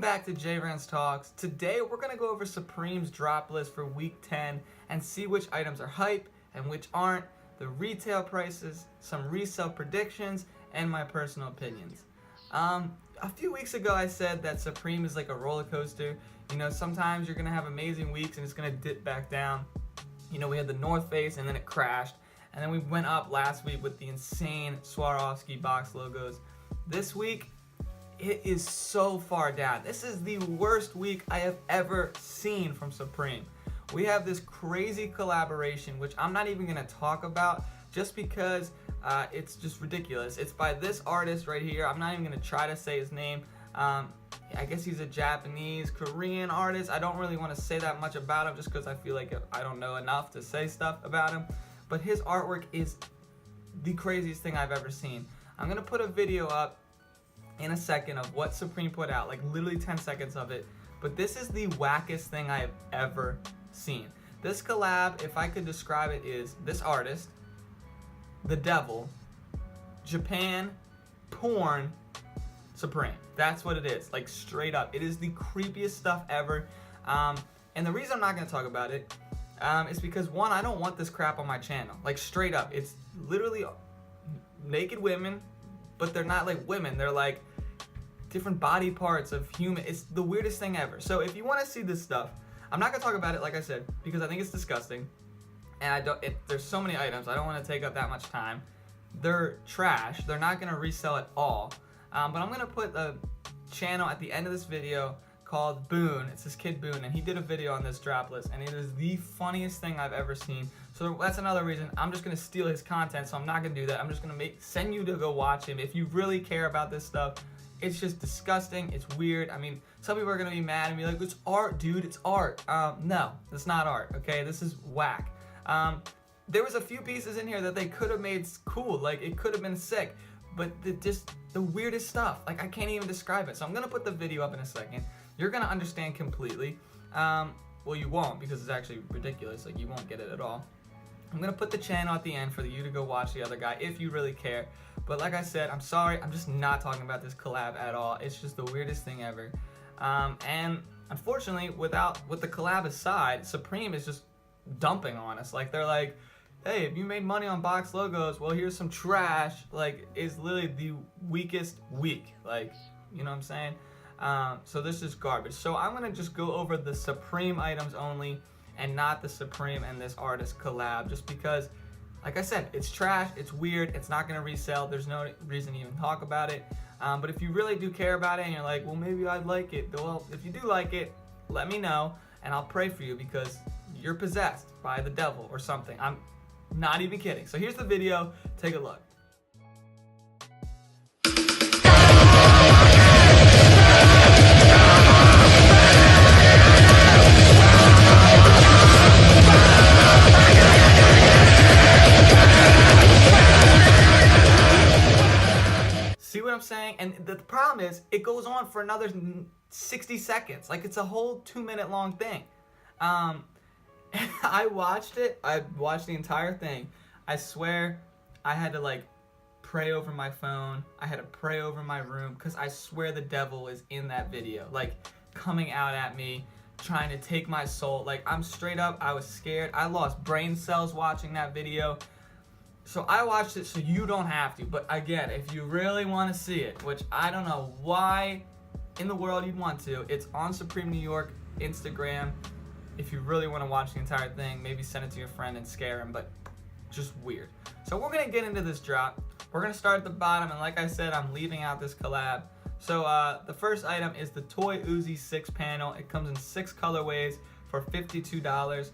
back to J-Rans Talks. Today we're going to go over Supreme's drop list for week 10 and see which items are hype and which aren't, the retail prices, some resell predictions, and my personal opinions. A few weeks ago I said that Supreme is like a roller coaster. You know, sometimes you're going to have amazing weeks and it's going to dip back down. You know, we had the North Face and then it crashed. And then we went up last week with the insane Swarovski box logos. This week, it is so far down. This is the worst week I have ever seen from Supreme. We have this crazy collaboration, which I'm not even gonna talk about just because it's just ridiculous. It's by this artist right here. I'm not even gonna try to say his name. I guess he's a Japanese, Korean artist. I don't really wanna say that much about him just because I feel like I don't know enough to say stuff about him. But his artwork is the craziest thing I've ever seen. I'm gonna put a video up in a second of what Supreme put out, like literally 10 seconds of it. But this is the wackest thing I have ever seen. This collab, if I could describe it, is this artist, the devil, Japan, porn, Supreme. That's what it is, like straight up. It is the creepiest stuff ever. And the reason I'm not gonna talk about it is because one, I don't want this crap on my channel. Like straight up, it's literally naked women, but they're not like women. They're like different body parts of human. It's the weirdest thing ever. So if you want to see this stuff, I'm not gonna talk about it, like I said, because I think it's disgusting. And there's so many items. I don't want to take up that much time. They're trash. They're not gonna resell at all. But I'm gonna put a channel at the end of this video called Boone. It's this kid Boone, and he did a video on this drop list, and it is the funniest thing I've ever seen. So that's another reason I'm just gonna steal his content. So I'm not gonna do that. I'm just gonna send you to go watch him. If you really care about this stuff, it's just disgusting. It's weird. I mean, some people are gonna be mad and be like, "It's art, dude. It's art." No, it's not art. Okay, this is whack. There was a few pieces in here that they could have made cool. Like it could have been sick, but just the weirdest stuff. Like I can't even describe it. So I'm gonna put the video up in a second. You're gonna understand completely. Well, you won't, because it's actually ridiculous. Like you won't get it at all. I'm gonna put the channel at the end for you to go watch the other guy if you really care. But like I said, I'm sorry, I'm just not talking about this collab at all. It's just the weirdest thing ever. And unfortunately, with the collab aside, Supreme is just dumping on us. Like they're like, hey, if you made money on box logos, well, here's some trash. Like it's literally the weakest week. Like, you know what I'm saying? So this is garbage. So I'm gonna just go over the Supreme items only and not the Supreme and this artist collab, just because, like I said, it's trash, it's weird, it's not gonna resell, there's no reason to even talk about it. But if you really do care about it and you're like, well, maybe I'd like it, well, if you do like it, let me know and I'll pray for you because you're possessed by the devil or something. I'm not even kidding. So here's the video, take a look. See what I'm saying? And the problem is, it goes on for another 60 seconds. Like, it's a whole 2-minute long thing. I watched it. I watched the entire thing. I swear, I had to, like, pray over my phone. I had to pray over my room, because I swear the devil is in that video. Like, coming out at me, trying to take my soul. Like, I'm straight up, I was scared. I lost brain cells watching that video. So I watched it so you don't have to, but again, if you really want to see it, which I don't know why in the world you'd want to, it's on Supreme New York Instagram. If you really want to watch the entire thing, maybe send it to your friend and scare him, but just weird. So we're going to get into this drop. We're going to start at the bottom, and like I said, I'm leaving out this collab. So the first item is the Toy Uzi 6 panel. It comes in 6 colorways for $52.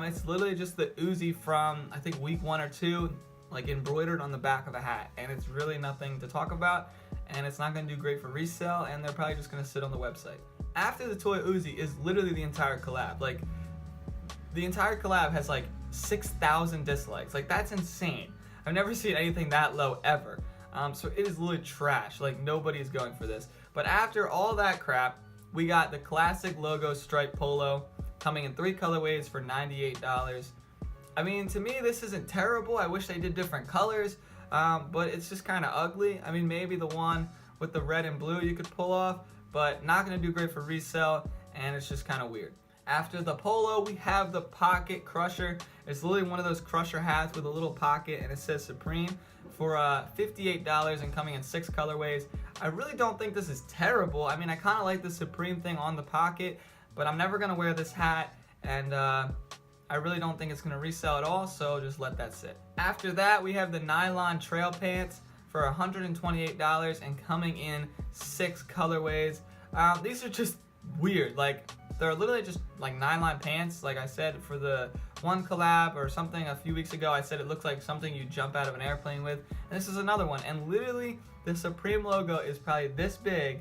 It's literally just the Uzi from, I think, week 1 or 2. Like embroidered on the back of a hat, and it's really nothing to talk about, and it's not going to do great for resale, and they're probably just going to sit on the website. After the Toy Uzi is literally the entire collab. Like the entire collab has like 6,000 dislikes. Like that's insane. I've never seen anything that low ever. So it is literally trash. Like nobody is going for this. But after all that crap, we got the classic logo striped polo coming in 3 colorways for $98. I mean, to me, this isn't terrible. I wish they did different colors, but it's just kind of ugly. I mean, maybe the one with the red and blue you could pull off, but not gonna do great for resale, and it's just kind of weird. After the polo, we have the pocket crusher. It's literally one of those crusher hats with a little pocket, and it says Supreme for $58 and coming in 6 colorways. I really don't think this is terrible. I mean, I kind of like the Supreme thing on the pocket, but I'm never gonna wear this hat, and I really don't think it's gonna resell at all, so just let that sit. After that, we have the nylon trail pants for $128 and coming in 6 colorways. These are just weird. Like, they're literally just like nylon pants. Like I said, for the one collab or something a few weeks ago, I said it looks like something you jump out of an airplane with. And this is another one. And literally, the Supreme logo is probably this big,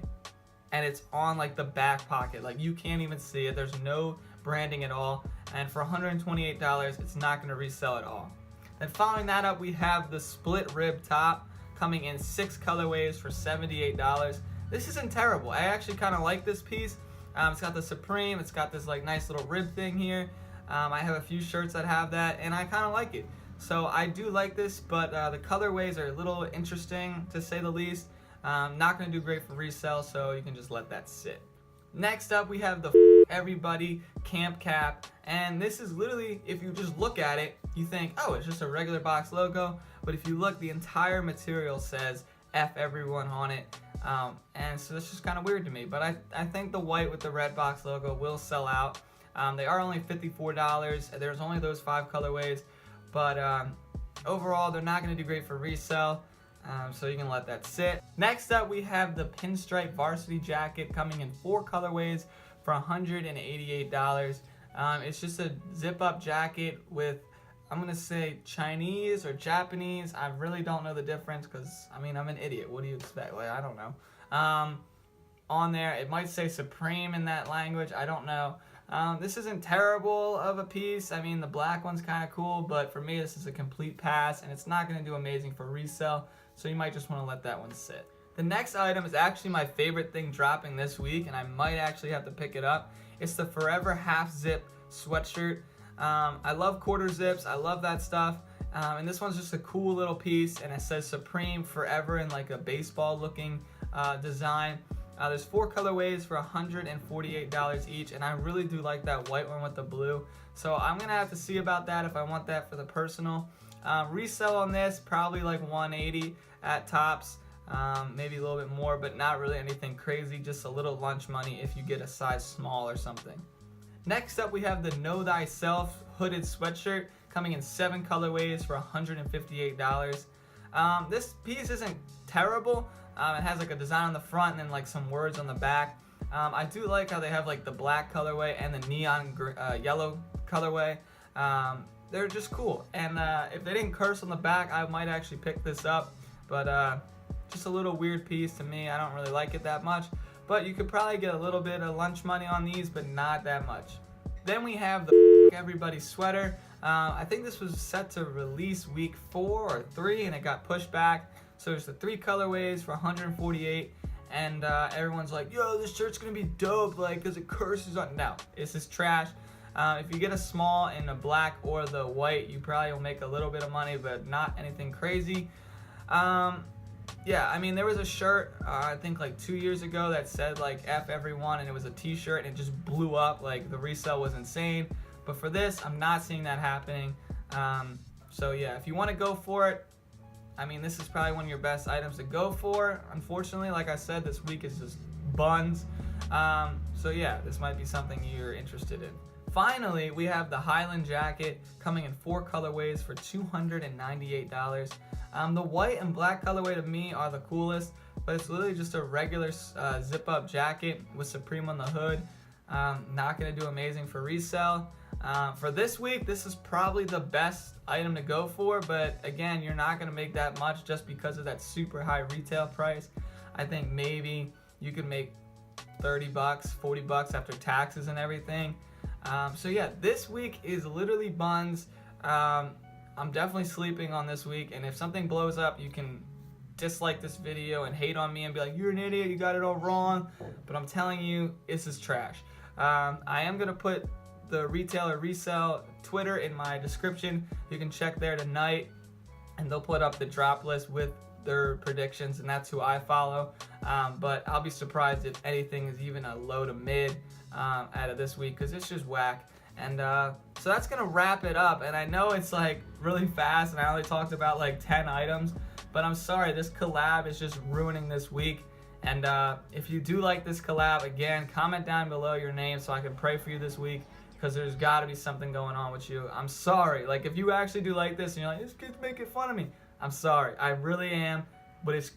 and it's on like the back pocket. Like, you can't even see it. There's no branding at all. And for $128, it's not going to resell at all. Then following that up, we have the split rib top coming in 6 colorways for $78. This isn't terrible. I actually kind of like this piece. It's got the Supreme, it's got this like nice little rib thing here. I have a few shirts that have that, and I kind of like it. So I do like this, but the colorways are a little interesting to say the least. Not going to do great for resale, so you can just let that sit. Next up, we have the Everybody camp cap, and this is literally, if you just look at it, you think, oh, it's just a regular box logo, but if you look, the entire material says F everyone on it. And so that's just kind of weird to me, but I think the white with the red box logo will sell out. They are only $54. There's only those 5 colorways, but overall they're not going to do great for resale, so you can let that sit. Next up, we have the pinstripe varsity jacket coming in 4 colorways for $188. It's just a zip up jacket with, I'm gonna say, Chinese or Japanese. I really don't know the difference, because I mean, I'm an idiot. What do you expect? Like, I don't know. On there, it might say Supreme in that language. I don't know. This isn't terrible of a piece. I mean, the black one's kind of cool, but for me, this is a complete pass, and it's not gonna do amazing for resale, so you might just wanna let that one sit. The next item is actually my favorite thing dropping this week, and I might actually have to pick it up. It's the Forever half zip sweatshirt. I love quarter zips, I love that stuff, and this one's just a cool little piece, and it says Supreme Forever in like a baseball looking design. There's 4 colorways for $148 each, and I really do like that white one with the blue, so I'm gonna have to see about that if I want that for the personal. Resell on this, probably like $180 at tops, maybe a little bit more, but not really anything crazy, just a little lunch money if you get a size small or something. Next up, we have the Know Thyself hooded sweatshirt coming in 7 colorways for $158. This piece isn't terrible. It has like a design on the front and then like some words on the back. I do like how they have like the black colorway and the neon yellow colorway. They're just cool. And if they didn't curse on the back, I might actually pick this up. But just a little weird piece to me. I don't really like it that much. But you could probably get a little bit of lunch money on these, but not that much. Then we have the Everybody sweater. I think this was set to release week 4 or 3, and it got pushed back. So there's the 3 colorways for $148, and everyone's like, yo, this shirt's gonna be dope, like, cause it curses on. No, this is trash. If you get a small in the black or the white, you probably will make a little bit of money, but not anything crazy. Yeah, I mean, there was a shirt, I think like 2 years ago that said like F everyone, and it was a t-shirt, and it just blew up. Like, the resale was insane. But for this, I'm not seeing that happening. So yeah, if you want to go for it, I mean, this is probably one of your best items to go for. Unfortunately, like I said, this week is just buns. So yeah, this might be something you're interested in. Finally, we have the Highland jacket coming in 4 colorways for $298. The white and black colorway to me are the coolest, but it's literally just a regular zip-up jacket with Supreme on the hood. Not going to do amazing for resale. For this week, this is probably the best item to go for, but again, you're not going to make that much just because of that super high retail price. I think maybe you could make $30, $40 after taxes and everything. So yeah, this week is literally buns. I'm definitely sleeping on this week, and if something blows up, you can dislike this video and hate on me and be like, you're an idiot, you got it all wrong, but I'm telling you, this is trash. I am going to put the retail or resell Twitter in my description. You can check there tonight, and they'll put up the drop list with their predictions, and that's who I follow. But I'll be surprised if anything is even a low to mid out of this week, because it's just whack. And so that's gonna wrap it up. And I know it's like really fast, and I only talked about like 10 items, but I'm sorry, this collab is just ruining this week. And if you do like this collab, again, comment down below your name so I can pray for you this week, because there's got to be something going on with you. I'm sorry. Like, if you actually do like this and you're like, this kid's making fun of me, I'm sorry. I really am, but it's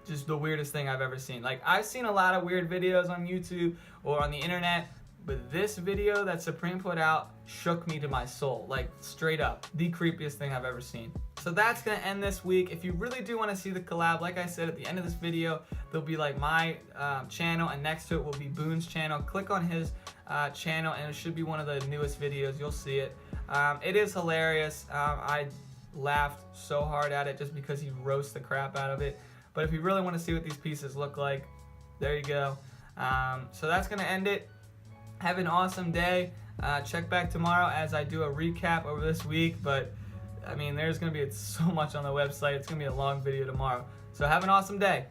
just the weirdest thing I've ever seen. Like, I've seen a lot of weird videos on YouTube or on the internet, but this video that Supreme put out shook me to my soul. Like, straight up, the creepiest thing I've ever seen. So that's gonna end this week. If you really do want to see the collab, like I said at the end of this video, there'll be like my channel, and next to it will be Boone's channel. Click on his channel, and it should be one of the newest videos. You'll see it. It is hilarious. I laughed so hard at it just because he roasts the crap out of it. But if you really want to see what these pieces look like, there you go. So that's gonna end it. Have an awesome day. Check back tomorrow as I do a recap over this week, but I mean, there's going to be so much on the website. It's going to be a long video tomorrow. So have an awesome day.